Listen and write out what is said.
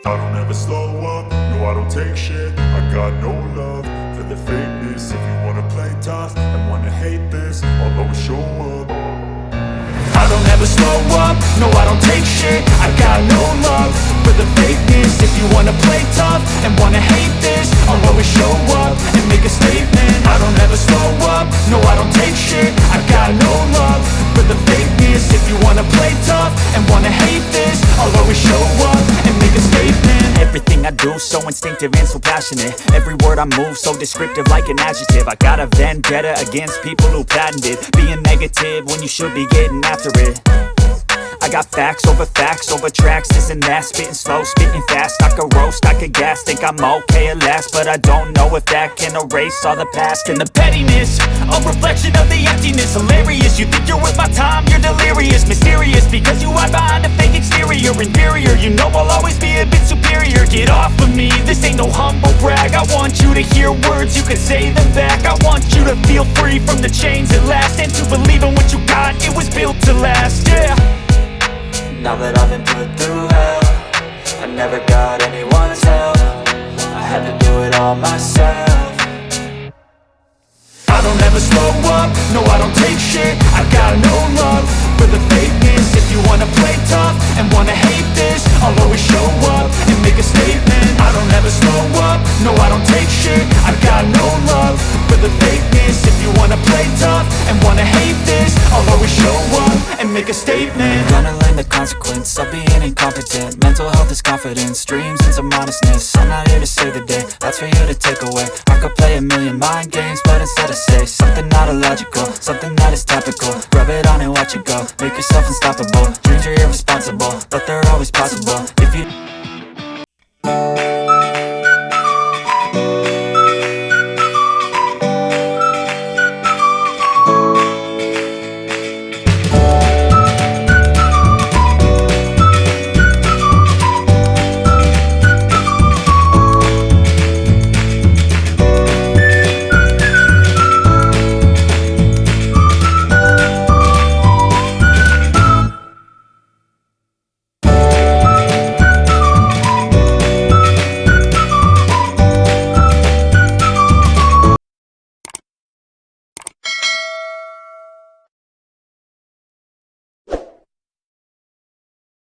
I don't ever slow up, no I don't take shit. I got no love for the fakeness. If you wanna play tough and wanna hate this, I'll always show up. I don't ever slow up, no I don't take shit. I got no love for the fakeness. If you wanna play tough and wanna hate this, I'll always show up and make a statement. I don't ever slow up, no I don't take shit. I got no love for the fakeness. If you wanna play tough and wanna hate this, I'll always show up and make a statement. Everything I do so instinctive and so passionate. Every word I move so descriptive like an adjective. I got a vendetta against people who patented being negative when you should be getting after it. I got facts over tracks, this and that. Spitting slow, spitting fast, I could roast, I could gas. Think I'm okay at last, but I don't know if that can erase all the past. And the pettiness, a reflection of the emptiness. Hilarious, you think you're worth my time, you're delirious. Mysterious, because you hide behind a fake exterior. Inferior, you know I'll always be a bit superior. Get off of me, this ain't no humble brag. I want you to hear words, you can say them back. I want you to feel free from the chains at last, and to believe in what you got, it was built to last, yeah. Now that I've been put through hell, I never got anyone's help. I had to do it all myself. I don't ever slow up, no I don't take shit. I got no love for the fakeness. If you wanna play tough and wanna hate this, I'll always show up and make a statement. I don't ever slow up, no I don't take shit. I got no love for the fakeness. If you wanna play tough and wanna hate this, I'll always show up and make a statement. Gonna learn the consequence of being incompetent. Mental health is confidence, dreams and some modestness. I'm not here to save the day, that's for you to take away. I could play a million mind games, but instead I say something not illogical, something that is topical. Rub it on and watch it go, make yourself unstoppable. Dreams are irresponsible, but they're always possible if you